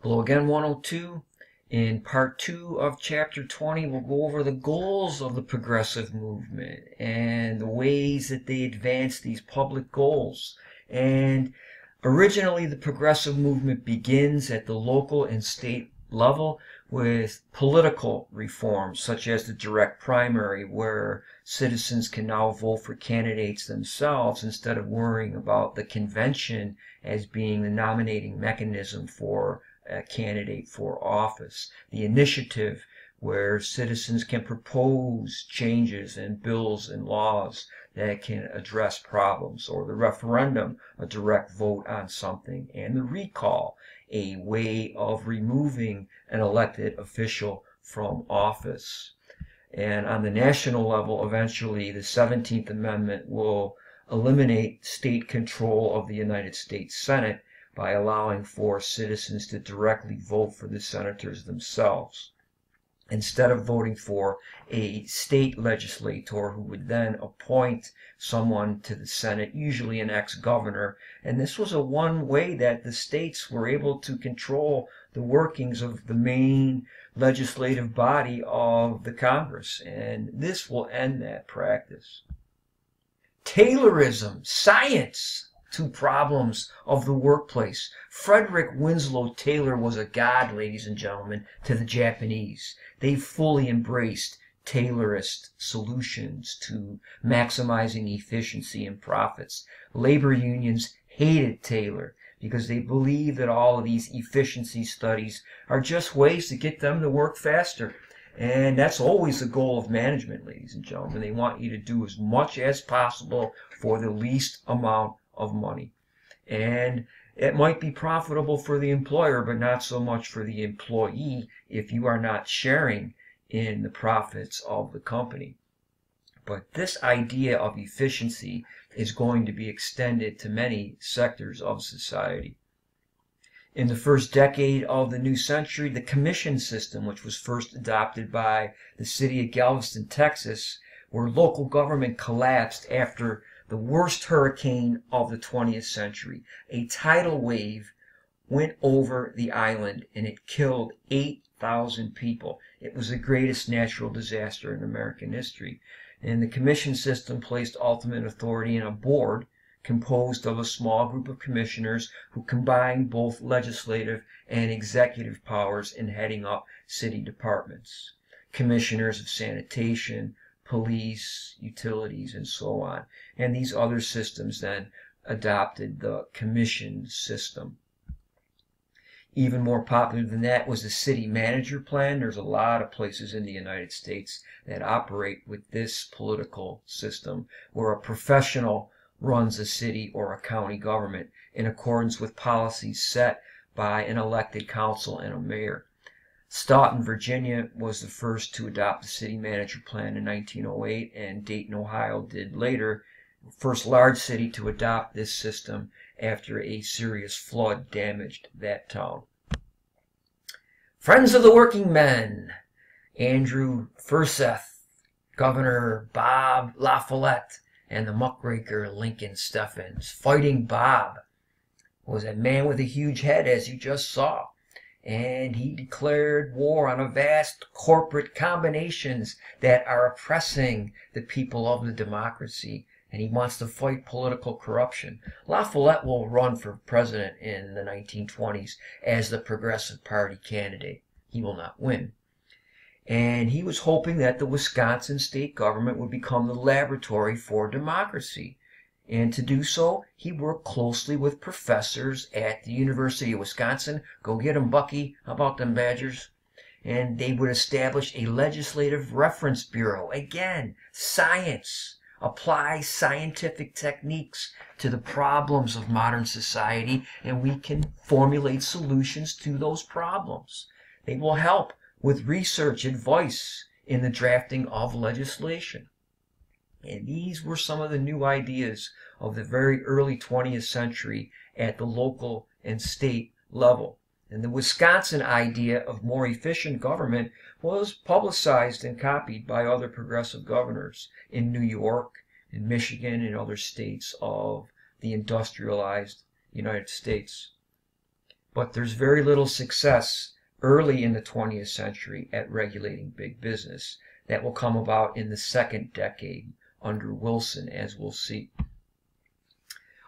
Hello again, 102. In part 2 of chapter 20, we'll go over the goals of the progressive movement and the ways that they advance these public goals. And originally, the progressive movement begins at the local and state level with political reforms, such as the direct primary, where citizens can now vote for candidates themselves instead of worrying about the convention as being the nominating mechanism for a candidate for office. The initiative, where citizens can propose changes in bills and laws that can address problems, or the referendum, a direct vote on something, and the recall, a way of removing an elected official from office. And on the national level, eventually, the 17th Amendment will eliminate state control of the United States Senate by allowing for citizens to directly vote for the senators themselves, instead of voting for a state legislator who would then appoint someone to the Senate, usually an ex-governor. And this was a one way that the states were able to control the workings of the main legislative body of the Congress. And this will end that practice. Taylorism, science to problems of the workplace. Frederick Winslow Taylor was a god, ladies and gentlemen, to the Japanese. They fully embraced Taylorist solutions to maximizing efficiency and profits. Labor unions hated Taylor because they believe that all of these efficiency studies are just ways to get them to work faster. And that's always the goal of management, ladies and gentlemen. They want you to do as much as possible for the least amount of money. And it might be profitable for the employer, but not so much for the employee if you are not sharing in the profits of the company. But this idea of efficiency is going to be extended to many sectors of society. In the first decade of the new century, the commission system, which was first adopted by the city of Galveston, Texas, where local government collapsed after the worst hurricane of the 20th century. A tidal wave went over the island and it killed 8,000 people. It was the greatest natural disaster in American history. And the commission system placed ultimate authority in a board composed of a small group of commissioners who combined both legislative and executive powers in heading up city departments. Commissioners of sanitation, police, utilities, and so on. And these other systems then adopted the commission system. Even more popular than that was the city manager plan. There's a lot of places in the United States that operate with this political system, where a professional runs a city or a county government in accordance with policies set by an elected council and a mayor. Staunton, Virginia was the first to adopt the city manager plan in 1908, and Dayton, Ohio did later, first large city to adopt this system after a serious flood damaged that town. Friends of the working men. Andrew Forsyth, Governor Bob La Follette, and the muckraker Lincoln Steffens. Fighting Bob was a man with a huge head, as you just saw. And he declared war on a vast corporate combinations that are oppressing the people of the democracy. And he wants to fight political corruption. La Follette will run for president in the 1920s as the Progressive Party candidate. He will not win. And he was hoping that the Wisconsin state government would become the laboratory for democracy. And to do so, he worked closely with professors at the University of Wisconsin. Go get 'em, Bucky. How about them Badgers? And they would establish a legislative reference bureau. Again, science. Apply scientific techniques to the problems of modern society, and we can formulate solutions to those problems. They will help with research advice in the drafting of legislation. And these were some of the new ideas of the very early 20th century at the local and state level. And the Wisconsin idea of more efficient government was publicized and copied by other progressive governors in New York, in Michigan, and other states of the industrialized United States. But there's very little success early in the 20th century at regulating big business. That will come about in the second decade under Wilson, as we'll see.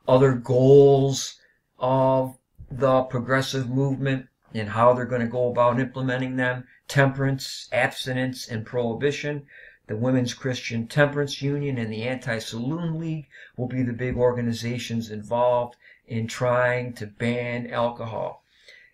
Other goals of the progressive movement and how they're going to go about implementing them: temperance, abstinence, and prohibition. The Women's Christian Temperance Union and the Anti-Saloon League will be the big organizations involved in trying to ban alcohol.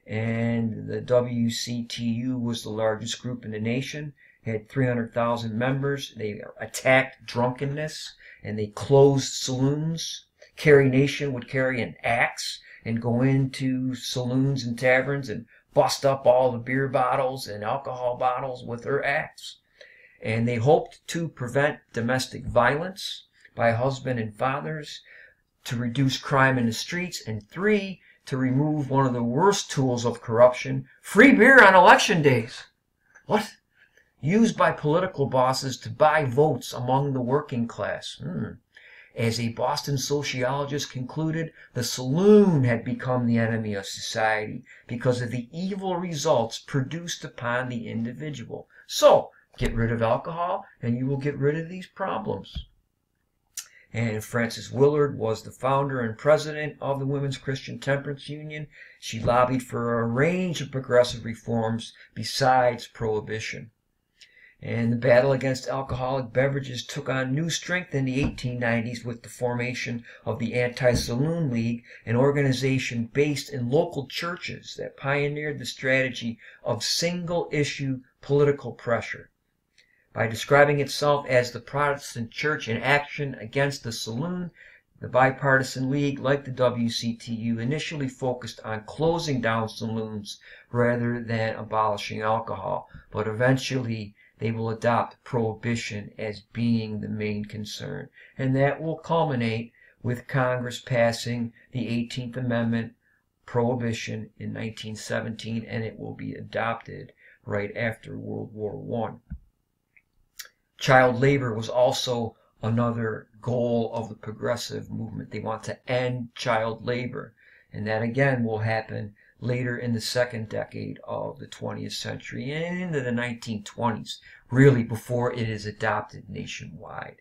And the WCTU was the largest group in the nation, had 300,000 members. They attacked drunkenness and they closed saloons. Carrie Nation would carry an axe and go into saloons and taverns and bust up all the beer bottles and alcohol bottles with her axe. And they hoped to prevent domestic violence by husband and fathers, to reduce crime in the streets, and 3, to remove one of the worst tools of corruption: free beer on election days. What? Used by political bosses to buy votes among the working class. As a Boston sociologist concluded, the saloon had become the enemy of society because of the evil results produced upon the individual. So, get rid of alcohol and you will get rid of these problems. And Frances Willard was the founder and president of the Women's Christian Temperance Union. She lobbied for a range of progressive reforms besides prohibition. And the battle against alcoholic beverages took on new strength in the 1890s with the formation of the Anti-Saloon League, an organization based in local churches that pioneered the strategy of single-issue political pressure. By describing itself as the Protestant Church in Action Against the Saloon, the bipartisan league, like the WCTU, initially focused on closing down saloons rather than abolishing alcohol, but eventually they will adopt prohibition as being the main concern. And that will culminate with Congress passing the 18th Amendment, prohibition, in 1917, and it will be adopted right after World War I. Child labor was also another goal of the progressive movement. They want to end child labor, and that again will happen later in the second decade of the 20th century and into the 1920s, really before it is adopted nationwide.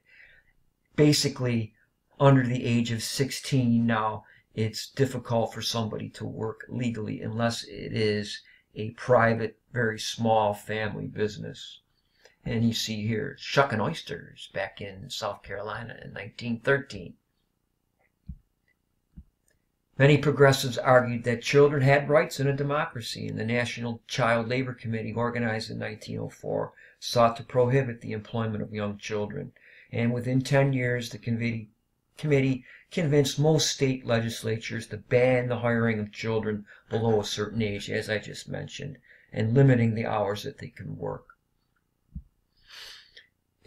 Basically, under the age of 16 now, it's difficult for somebody to work legally unless it is a private, very small family business. And you see here, shucking oysters back in South Carolina in 1913. Many progressives argued that children had rights in a democracy, and the National Child Labor Committee, organized in 1904, sought to prohibit the employment of young children. And within 10 years, the committee convinced most state legislatures to ban the hiring of children below a certain age, as I just mentioned, and limiting the hours that they can work.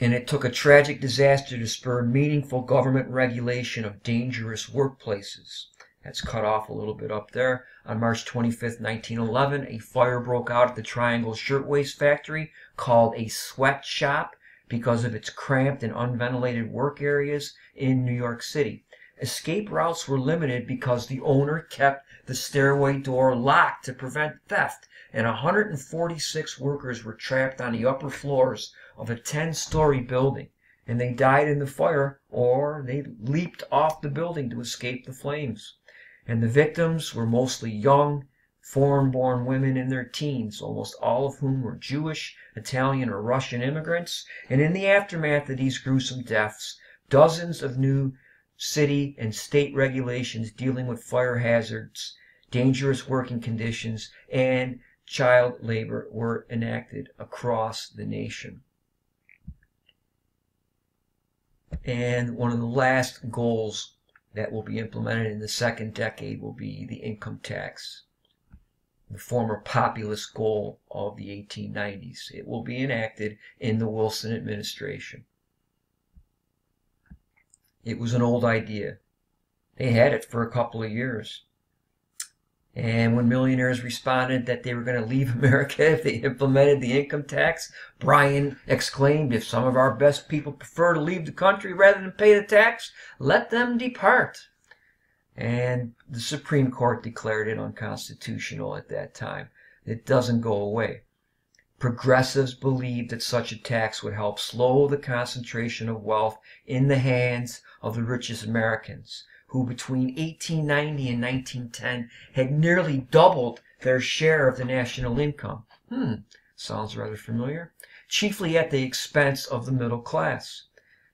And it took a tragic disaster to spur meaningful government regulation of dangerous workplaces. That's cut off a little bit up there. On March 25th, 1911, a fire broke out at the Triangle Shirtwaist Factory, called a sweatshop because of its cramped and unventilated work areas in New York City. Escape routes were limited because the owner kept the stairway door locked to prevent theft, and 146 workers were trapped on the upper floors of a 10-story building, and they died in the fire or they leaped off the building to escape the flames. And the victims were mostly young, foreign-born women in their teens, almost all of whom were Jewish, Italian, or Russian immigrants. And in the aftermath of these gruesome deaths, dozens of new city and state regulations dealing with fire hazards, dangerous working conditions, and child labor were enacted across the nation. And one of the last goals that will be implemented in the second decade will be the income tax, the former populist goal of the 1890s. It will be enacted in the Wilson administration. It was an old idea. They had it for a couple of years. And when millionaires responded that they were going to leave America if they implemented the income tax, Bryan exclaimed, "If some of our best people prefer to leave the country rather than pay the tax, let them depart." and the Supreme Court declared it unconstitutional at that time. It doesn't go away. Progressives believed that such a tax would help slow the concentration of wealth in the hands of the richest Americans, who between 1890 and 1910 had nearly doubled their share of the national income. Sounds rather familiar. Chiefly at the expense of the middle class.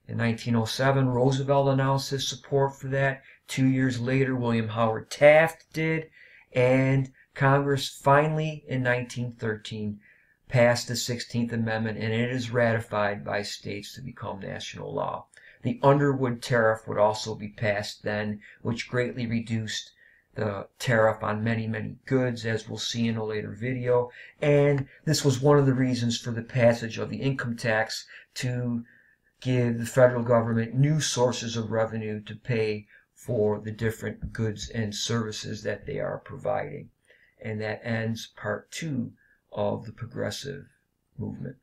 In 1907, Roosevelt announced his support for that. 2 years later, William Howard Taft did, and Congress finally, in 1913, passed the 16th Amendment, and it is ratified by states to become national law. The Underwood Tariff would also be passed then, which greatly reduced the tariff on many, many goods, as we'll see in a later video. And this was one of the reasons for the passage of the income tax, to give the federal government new sources of revenue to pay for the different goods and services that they are providing. And that ends part 2 of the progressive movement.